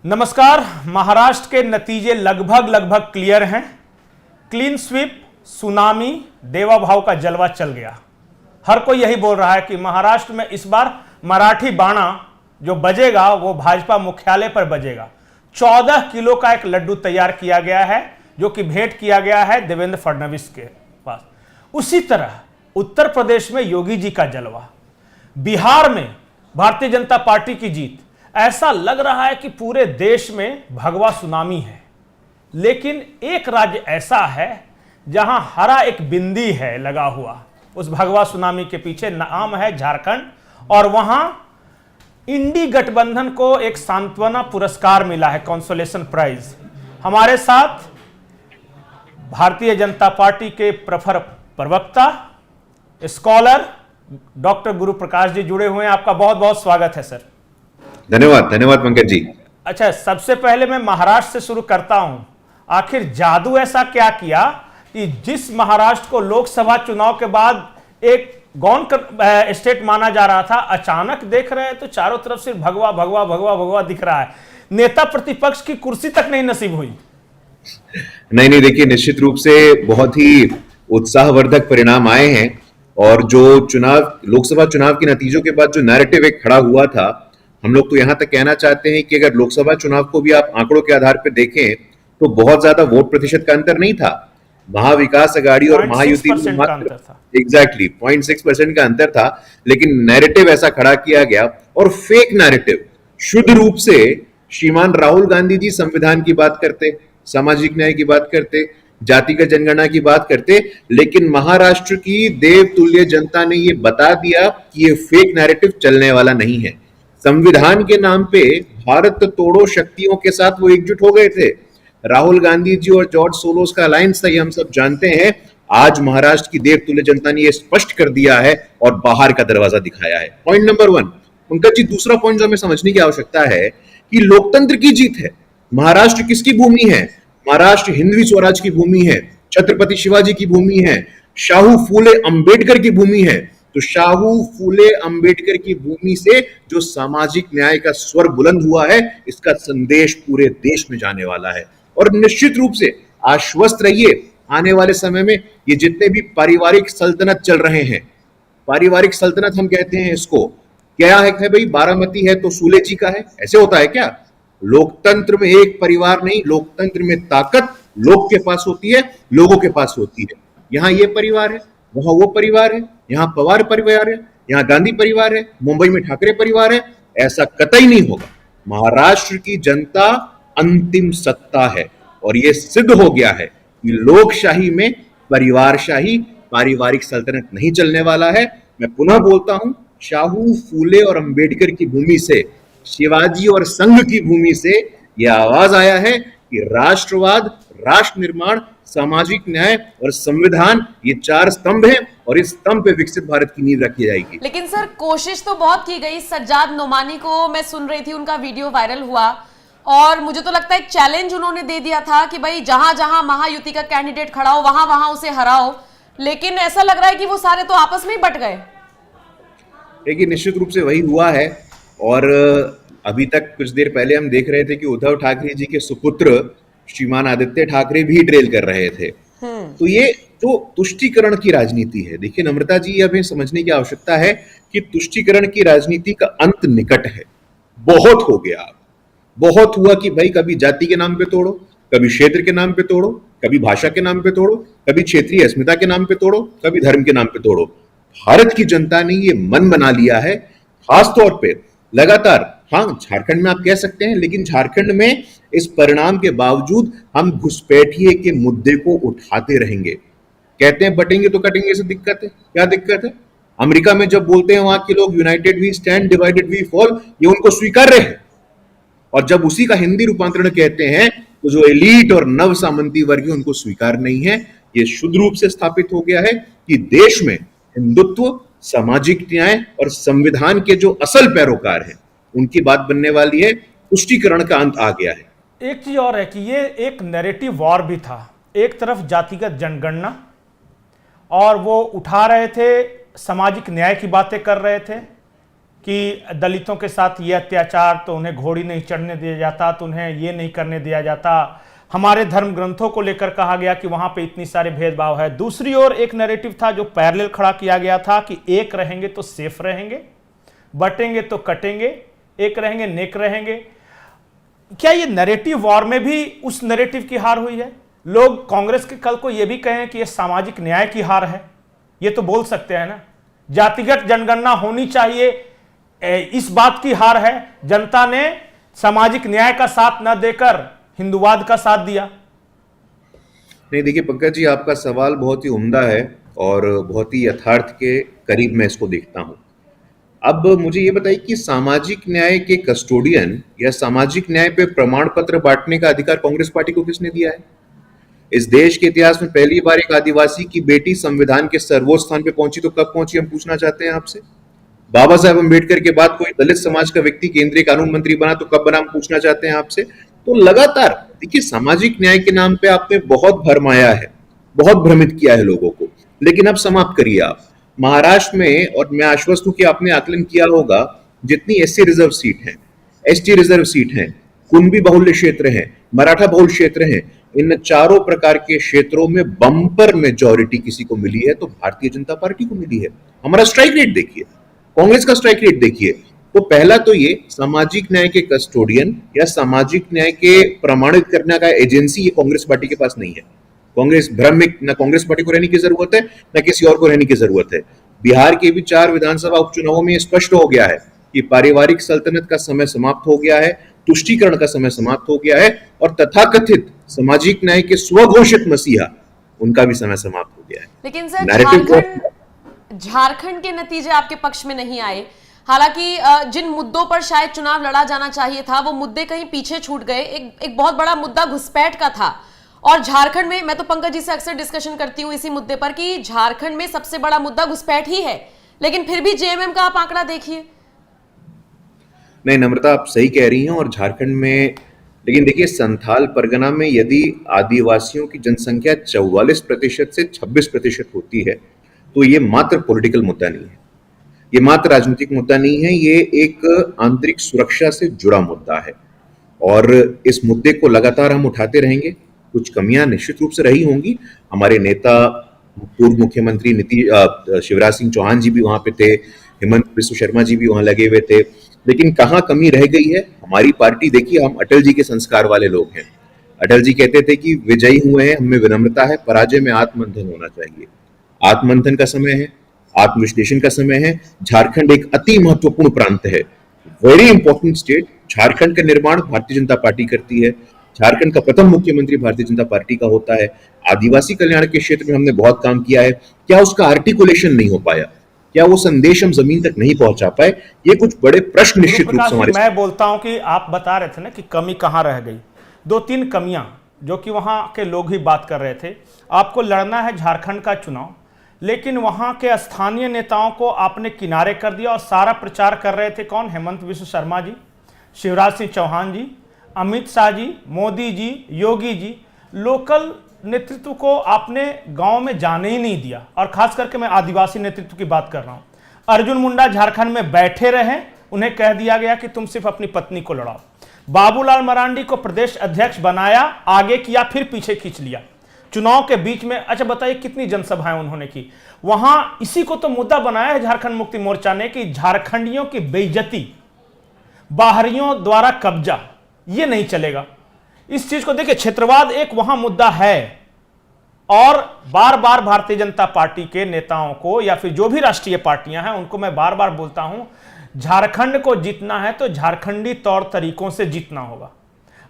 नमस्कार। महाराष्ट्र के नतीजे लगभग क्लियर हैं। क्लीन स्वीप, सुनामी, देवा भाव का जलवा चल गया। हर कोई यही बोल रहा है कि महाराष्ट्र में इस बार मराठी बाणा जो बजेगा वो भाजपा मुख्यालय पर बजेगा। 14 किलो का एक लड्डू तैयार किया गया है जो कि भेंट किया गया है देवेंद्र फडणवीस के पास। उसी तरह उत्तर प्रदेश में योगी जी का जलवा, बिहार में भारतीय जनता पार्टी की जीत। ऐसा लग रहा है कि पूरे देश में भगवा सुनामी है। लेकिन एक राज्य ऐसा है जहां हरा एक बिंदी है लगा हुआ। उस भगवा सुनामी के पीछे नाम है झारखंड, और वहां इंडी गठबंधन को एक सांत्वना पुरस्कार मिला है, कंसोलेशन प्राइज। हमारे साथ भारतीय जनता पार्टी के प्रखर प्रवक्ता, स्कॉलर डॉक्टर गुरु प्रकाश जी जुड़े हुए हैं। आपका बहुत बहुत स्वागत है सर। धन्यवाद पंकज जी। अच्छा, सबसे पहले मैं महाराष्ट्र से शुरू करता हूं। आखिर जादू ऐसा क्या किया कि जिस महाराष्ट्र को लोकसभा चुनाव के बाद एक गौण स्टेट माना जा रहा था, अचानक देख रहे हैं तो चारों तरफ सिर्फ भगवा भगवा भगवा भगवा दिख रहा है। नेता प्रतिपक्ष की कुर्सी तक नहीं नसीब हुई। नहीं, देखिए, निश्चित रूप से बहुत ही उत्साहवर्धक परिणाम आए हैं। और जो लोकसभा चुनाव के नतीजों के बाद जो नैरेटिव एक खड़ा हुआ था, हम लोग तो यहां तक कहना चाहते हैं कि अगर लोकसभा चुनाव को भी आप आंकड़ों के आधार पर देखें तो बहुत ज्यादा वोट प्रतिशत का अंतर नहीं था। महाविकास आघाड़ी और महायुति में एग्जैक्टली 0.6% का अंतर था। लेकिन नैरेटिव ऐसा खड़ा किया गया, और फेक नैरेटिव। शुद्ध रूप से श्रीमान राहुल गांधी जी संविधान की बात करते, सामाजिक न्याय की बात करते, जातिगत जनगणना की बात करते, लेकिन महाराष्ट्र की देवतुल्य जनता ने यह बता दिया कि यह फेक नैरेटिव चलने वाला नहीं है। संविधान के नाम पे भारत तोड़ो शक्तियों के साथ वो एकजुट हो गए थे। राहुल गांधी जी और जॉर्ज सोरोस का अलायंस था, ये हम सब जानते हैं। आज महाराष्ट्र की देवतुल्य जनता ने ये स्पष्ट कर दिया है और बाहर का दरवाजा दिखाया है। Point number 1। पंकज जी, दूसरा पॉइंट जो हमें समझने की आवश्यकता है कि लोकतंत्र की जीत है। महाराष्ट्र किसकी भूमि है? महाराष्ट्र हिंदवी स्वराज की भूमि है, छत्रपति शिवाजी की भूमि है, शाहू फूले अंबेडकर की भूमि है। तो शाहू फूले अंबेडकर की भूमि से जो सामाजिक न्याय का स्वर बुलंद हुआ है, इसका संदेश पूरे देश में जाने वाला है। और निश्चित रूप से आश्वस्त रहिए, आने वाले समय में ये जितने भी पारिवारिक सल्तनत चल रहे हैं, पारिवारिक सल्तनत हम कहते हैं इसको, क्या है भाई? बारामती है तो सूले जी का है, ऐसे होता है क्या? लोकतंत्र में एक परिवार नहीं, लोकतंत्र में ताकत लोग के पास होती है, लोगों के पास होती है। यहां ये परिवार है, वहां वो परिवार है, यहां पवार परिवार है, यहां गांधी परिवार है, मुंबई में ठाकरे परिवार है। ऐसा कतई नहीं होगा। महाराष्ट्र की जनता अंतिम सत्ता है, और यह सिद्ध हो गया है कि लोकशाही में परिवारशाही, पारिवारिक सल्तनत नहीं चलने वाला है। मैं पुनः बोलता हूं, शाहू फूले और अंबेडकर की भूमि से, शिवाजी और संघ की भूमि से यह आवाज आया है कि राष्ट्रवाद, राष्ट्र निर्माण, सामाजिक न्याय और संविधान, ये 4 स्तंभ हैं, और इस स्तंभ पे विकसित भारत की नींव रखी जाएगी। लेकिन सर, कोशिश तो बहुत की गई। सज्जाद नोमानी को मैं सुन रही थी, उनका वीडियो वायरल हुआ, और मुझे तो लगता है एक चैलेंज उन्होंने दे दिया था कि भाई जहां जहां महायुति का कैंडिडेट खड़ा हो वहां वहां उसे हराओ। लेकिन ऐसा लग रहा है कि वो सारे तो आपस में ही बट गए। देखिए, निश्चित रूप से वही हुआ है। और अभी तक कुछ देर पहले हम देख रहे थे कि उद्धव ठाकरे जी के सुपुत्र श्रीमान आदित्य ठाकरे भी ड्रिल कर रहे थे। तो ये जो तुष्टीकरण की राजनीति है, देखिए नम्रता जी, हमें समझने की आवश्यकता है कि तुष्टीकरण की राजनीति का अंत निकट है। बहुत हो गया, बहुत हुआ कि भाई कभी जाति के नाम पे तोड़ो, कभी क्षेत्र के नाम पे तोड़ो, कभी भाषा के नाम पे तोड़ो, कभी क्षेत्रीय अस्मिता के नाम पे तोड़ो, कभी धर्म के नाम पे तोड़ो। भारत की जनता ने ये मन बना लिया है, खासतौर पे लगातार। हाँ, झारखंड में आप कह सकते हैं, लेकिन झारखंड में इस परिणाम के बावजूद हम घुसपैठिए के मुद्दे को उठाते रहेंगे। कहते हैं बटेंगे तो कटेंगे से दिक्कत है। क्या दिक्कत है? अमेरिका में जब बोलते हैं वहां के लोग united we stand, divided we fall, ये उनको स्वीकार्य है। और जब उसी का हिंदी रूपांतरण कहते हैं तो जो एलीट और नव सामंती वर्ग है उनको स्वीकार नहीं है। ये शुद्ध रूप से स्थापित हो गया है कि देश में हिंदुत्व, सामाजिक न्याय और संविधान के जो असल पैरोकार हैं उनकी बात बनने वाली है। तुष्टीकरण का अंत आ गया है। एक चीज और है कि ये एक नैरेटिव वॉर भी था। एक तरफ जातिगत जनगणना, और वो उठा रहे थे, सामाजिक न्याय की बातें कर रहे थे कि दलितों के साथ ये अत्याचार, तो उन्हें घोड़ी नहीं चढ़ने दिया जाता, तो उन्हें ये नहीं करने दिया जाता। हमारे धर्म ग्रंथों को लेकर कहा गया कि वहां पे इतनी सारे भेदभाव है। दूसरी ओर एक नैरेटिव था जो पैरेलल खड़ा किया गया था कि एक रहेंगे तो सेफ रहेंगे, बटेंगे तो कटेंगे, एक रहेंगे नेक रहेंगे। क्या ये नैरेटिव वॉर में भी उस नैरेटिव की हार हुई है? लोग कांग्रेस के कल को ये भी कहें कि ये सामाजिक न्याय की हार है, ये तो बोल सकते हैं ना। जातिगत जनगणना होनी चाहिए, इस बात की हार है। जनता ने सामाजिक न्याय का साथ न देकर हिंदुवाद का साथ दिया। नहीं देखिए पंकज जी, आपका सवाल बहुत ही उम्दा है और बहुत ही यथार्थ के करीब मैं इसको देखता हूं। अब मुझे ये बताइए कि सामाजिक न्याय के कस्टोडियन या सामाजिक न्याय पे प्रमाण पत्र बांटने का अधिकार कांग्रेस पार्टी को किसने दिया है? इस देश के इतिहास में पहली बार एक आदिवासी की बेटी संविधान के सर्वोच्च स्थान पे पहुंची, तो कब पहुंची हम पूछना चाहते हैं आपसे। बाबा साहेब अम्बेडकर के बाद कोई दलित समाज का व्यक्ति केंद्रीय कानून मंत्री बना, तो कब बना हम पूछना चाहते हैं आपसे। तो लगातार देखिए, सामाजिक न्याय के नाम पे आपने बहुत भरमाया है, बहुत भ्रमित किया है लोगों को, लेकिन अब समाप्त करिए आप। महाराष्ट्र में, और मैं आश्वस्त हूं कि आपने आकलन किया होगा, जितनी एससी रिजर्व सीट है, एसटी रिजर्व सीट है, कुणबी बहुल्य क्षेत्र है, मराठा बहुल क्षेत्र है, इन चारों प्रकार के क्षेत्रों में बम्पर मेजॉरिटी किसी को मिली है तो भारतीय जनता पार्टी को मिली है। हमारा स्ट्राइक रेट देखिए, कांग्रेस का स्ट्राइक रेट देखिए। तो पहला तो ये सामाजिक न्याय के कस्टोडियन या सामाजिक न्याय के प्रमाणित करने का एजेंसी ये कांग्रेस पार्टी के पास नहीं है। कांग्रेस भ्रमिक, न कांग्रेस पार्टी को रहने की जरूरत है न किसी और को रहने की जरूरत है। बिहार के भी 4 विधानसभा उपचुनावों में स्पष्ट हो गया है कि पारिवारिक सल्तनत का समय समाप्त हो गया है, तुष्टीकरण का समय समाप्त हो गया है, और तथाकथित सामाजिक न्याय के स्वघोषित मसीहा, उनका भी समय समाप्त हो गया है। लेकिन सर झारखंड के नतीजे आपके पक्ष में नहीं आए। हालांकि जिन मुद्दों पर शायद चुनाव लड़ा जाना चाहिए था वो मुद्दे कहीं पीछे छूट गए। एक बहुत बड़ा मुद्दा घुसपैठ का था, और झारखंड में, मैं तो पंकज जी से अक्सर डिस्कशन करती हूँ इसी मुद्दे पर कि झारखंड में सबसे बड़ा मुद्दा घुसपैठ ही है, लेकिन फिर भी जेएमएम का आप आंकड़ा देखिए। नहीं नम्रता, आप सही कह रही हैं। और झारखंड में, लेकिन देखिए, संथाल परगना में यदि आदिवासियों की जनसंख्या 44% से 26% होती है तो ये मात्र पॉलिटिकल मुद्दा नहीं है, ये मात्र राजनीतिक मुद्दा नहीं है, ये एक आंतरिक सुरक्षा से जुड़ा मुद्दा है। और इस मुद्दे को लगातार हम उठाते रहेंगे। कुछ कमियां निश्चित रूप से रही होंगी। हमारे नेता पूर्व मुख्यमंत्री शिवराज सिंह चौहान जी भी वहां पे थे, हेमंत बिस्व शर्मा जी भी वहां लगे हुए थे, लेकिन कहाँ कमी रह गई है? हमारी पार्टी, देखिए, हम अटल जी के संस्कार वाले लोग हैं। अटल जी कहते थे कि विजयी हुए हैं, हमें विनम्रता है, पराजय में आत्ममंथन होना चाहिए। आत्ममंथन का समय है, आत्मविश्लेषण का समय है। झारखंड एक अति महत्वपूर्ण प्रांत है, वेरी इंपॉर्टेंट स्टेट। झारखंड का निर्माण भारतीय जनता पार्टी करती है, झारखंड का प्रथम मुख्यमंत्री भारतीय जनता पार्टी का होता है। आदिवासी कल्याण के क्षेत्र में हमने बहुत काम किया है। क्या उसका आर्टिकुलेशन नहीं हो पाया? क्या वो संदेश हम जमीन तक नहीं पहुंचा पाए? ये कुछ बड़े प्रश्न निश्चित रूप से हमारे। मैं बोलता हूं कि आप बता रहे थे ना कि कमी कहां रह गई। 2-3 कमियां जो कि वहां के लोग ही बात कर रहे थे। आपको लड़ना है झारखंड का चुनाव, लेकिन वहां के स्थानीय नेताओं को आपने किनारे कर दिया और सारा प्रचार कर रहे थे कौन? हेमंत बिस्व शर्मा जी, शिवराज सिंह चौहान जी, अमित शाह जी, मोदी जी, योगी जी। लोकल नेतृत्व को आपने गांव में जाने ही नहीं दिया, और खास करके मैं आदिवासी नेतृत्व की बात कर रहा हूं। अर्जुन मुंडा झारखंड में बैठे रहे, उन्हें कह दिया गया कि तुम सिर्फ अपनी पत्नी को लड़ाओ। बाबूलाल मरांडी को प्रदेश अध्यक्ष बनाया, आगे किया, फिर पीछे खींच लिया। चुनाव के बीच में, अच्छा बताइए कितनी जनसभाएं उन्होंने की वहां? इसी को तो मुद्दा बनाया है झारखंड मुक्ति मोर्चा ने कि झारखंडियों की बेइज्जती, बाहरियों द्वारा कब्जा, ये नहीं चलेगा। इस चीज को देखिए, क्षेत्रवाद एक वहां मुद्दा है, और बार बार भारतीय जनता पार्टी के नेताओं को या फिर जो भी राष्ट्रीय पार्टियां हैं उनको मैं बार बार बोलता हूं, झारखंड को जीतना है तो झारखंडी तौर तरीकों से जीतना होगा।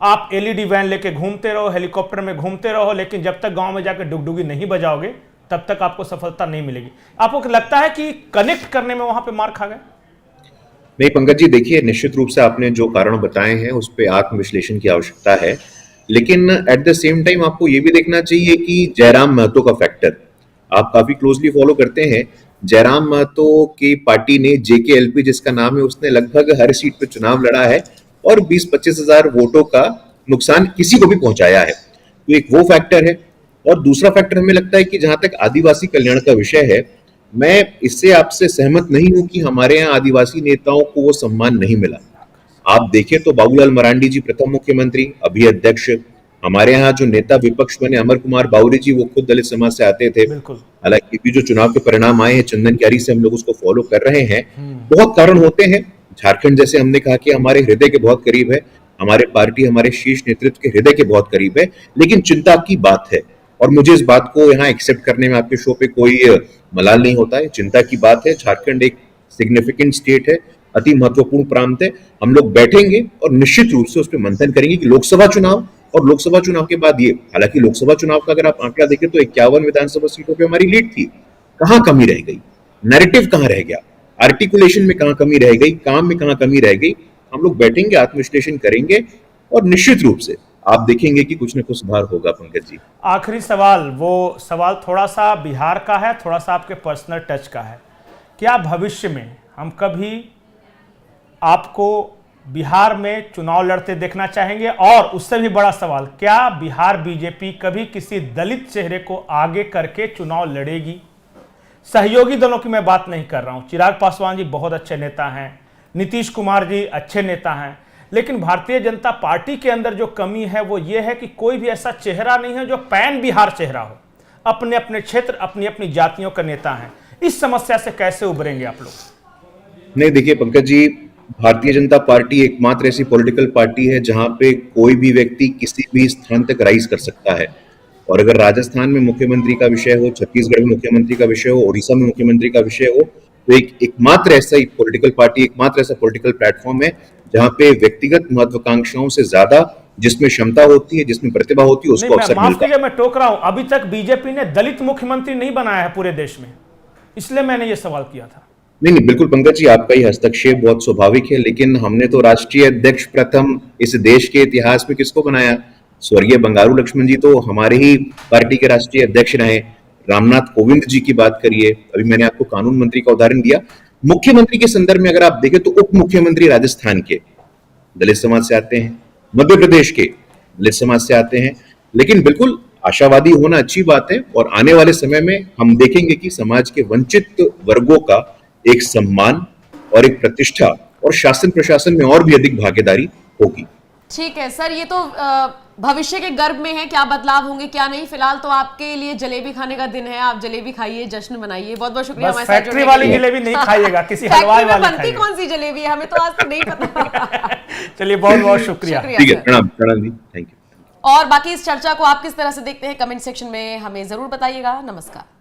आप एलईडी वैन लेके घूमते रहो, हेलीकॉप्टर में घूमते रहो, लेकिन जब तक गांव में जाकर डुगडुगी नहीं बजाओगे तब तक आपको सफलता नहीं मिलेगी। आपको लगता है कि कनेक्ट करने में वहां पे मार खा गए? नहीं पंकज जी, देखिए, निश्चित रूप से आपने जो कारण बताए हैं उस पर आत्मविश्लेषण की आवश्यकता है, लेकिन एट द सेम टाइम आपको ये भी देखना चाहिए कि जयराम महतो का फैक्टर आप काफी क्लोजली फॉलो करते हैं। जयराम महतो की पार्टी ने, जेकेएलपी जिसका नाम है, उसने लगभग हर सीट पर चुनाव लड़ा है और 20-25 हजार वोटों का नुकसान किसी को भी पहुंचाया है। तो एक वो फैक्टर है। और दूसरा फैक्टर हमें लगता है कि जहां तक आदिवासी कल्याण का विषय है, मैं इससे आपसे सहमत नहीं हूं कि हमारे यहाँ आदिवासी नेताओं को वो सम्मान नहीं मिला। आप देखें तो बाबूलाल मरांडी जी प्रथम मुख्यमंत्री, अभी अध्यक्ष। हमारे यहाँ जो नेता विपक्ष बने अमर कुमार बावरी जी, वो खुद दलित समाज से आते थे। बिल्कुल। हालांकि अभी जो चुनाव के परिणाम आए हैं, चंदन क्यारी से हम लोग उसको फॉलो कर रहे हैं। बहुत कारण होते हैं। झारखंड जैसे हमने कहा कि हमारे हृदय के बहुत करीब है, हमारे पार्टी हमारे शीर्ष नेतृत्व के हृदय के बहुत करीब है, लेकिन चिंता की बात है और मुझे इस बात को यहाँ एक्सेप्ट करने में आपके शो पे कोई मलाल नहीं होता है। चिंता की बात है। झारखंड एक सिग्निफिकेंट स्टेट है, अति महत्वपूर्ण प्रांत है। हम लोग बैठेंगे और निश्चित रूप से उस पर मंथन करेंगे कि लोकसभा चुनाव और लोकसभा चुनाव के बाद ये, हालांकि लोकसभा चुनाव का अगर आप आंकड़ा देखें तो 51 विधानसभा सीटों पे हमारी लीड थी। कहां कमी रह गई, नैरेटिव कहां रह गया, आर्टिकुलेशन में कहां कमी रह गई, काम में कहां कमी रह गई, हम लोग बैठेंगे, आत्मविश्लेषण करेंगे और निश्चित रूप से आप देखेंगे कि कुछ न कुछ सुधार होगा। पंकज जी, आखिरी सवाल, वो सवाल थोड़ा सा बिहार का है, थोड़ा सा आपके पर्सनल टच का है। क्या भविष्य में हम कभी आपको बिहार में चुनाव लड़ते देखना चाहेंगे? और उससे भी बड़ा सवाल, क्या बिहार बीजेपी कभी किसी दलित चेहरे को आगे करके चुनाव लड़ेगी? सहयोगी दलों की मैं बात नहीं कर रहा हूं। चिराग पासवान जी बहुत अच्छे नेता हैं, नीतीश कुमार जी अच्छे नेता हैं, लेकिन भारतीय जनता पार्टी के अंदर जो कमी है वो ये है कि कोई भी ऐसा चेहरा नहीं है जो पैन बिहार चेहरा हो। अपने अपने क्षेत्र, अपनी अपनी जातियों का नेता है। इस समस्या से कैसे उभरेंगे आप लोग? नहीं, देखिए पंकज जी, भारतीय जनता पार्टी एकमात्र ऐसी पॉलिटिकल पार्टी है जहां पे कोई भी व्यक्ति किसी भी स्थान तक राइज कर सकता है। और अगर राजस्थान में मुख्यमंत्री का विषय हो, छत्तीसगढ़ में मुख्यमंत्री का विषय हो, उड़ीसा में मुख्यमंत्री का विषय हो, तो एकमात्र ऐसा ही पॉलिटिकल पार्टी, एकमात्र ऐसा पॉलिटिकल प्लेटफॉर्म है जहां पे व्यक्तिगत महत्वाकांक्षाओं से ज्यादा जिसमें क्षमता होती है, जिसमें प्रतिभा होती है, उसको अवसर मिलता है। मैं टोक रहा हूं, अभी तक बीजेपी ने दलित मुख्यमंत्री नहीं बनाया है पूरे देश में, इसलिए मैंने ये सवाल किया था। नहीं, बिल्कुल पंकज जी, आपका ये हस्तक्षेप बहुत स्वाभाविक है, लेकिन हमने तो राष्ट्रीय अध्यक्ष प्रथम इस देश के इतिहास में किसको बनाया? स्वर्गीय बंगारू लक्ष्मण जी तो हमारे ही पार्टी के राष्ट्रीय अध्यक्ष रहे। रामनाथ कोविंद जी की बात करिए, अभी मैंने आपको कानून मंत्री का उदाहरण दिया। मुख्यमंत्री के संदर्भ में अगर आप देखें तो उप मुख्यमंत्री राजस्थान के दलित समाज से आते हैं, मध्य प्रदेश के दलित समाज से आते हैं। लेकिन बिल्कुल आशावादी होना अच्छी बात है और आने वाले समय में हम देखेंगे कि समाज के वंचित वर्गों का एक सम्मान और एक प्रतिष्ठा और शासन प्रशासन में और भी अधिक भागीदारी होगी। ठीक है सर, ये तो भविष्य के गर्भ में है, क्या बदलाव होंगे क्या नहीं। फिलहाल तो आपके लिए जलेबी खाने का दिन है, आप जलेबी खाइए, जश्न मनाइए। बहुत बहुत शुक्रिया हमारे साथ जुड़ने के लिए। फैक्ट्री वाली जलेबी नहीं खाइएगा, किसी हलवाई वाली बनती कौन सी जलेबी है, हमें तो आज तक नहीं पता। चलिए, बहुत बहुत शुक्रिया। ठीक है, प्रणाम प्रणाम जी, थैंक यू। और बाकी इस चर्चा को आप किस तरह से देखते हैं, कमेंट सेक्शन में हमें जरूर बताइएगा। नमस्कार।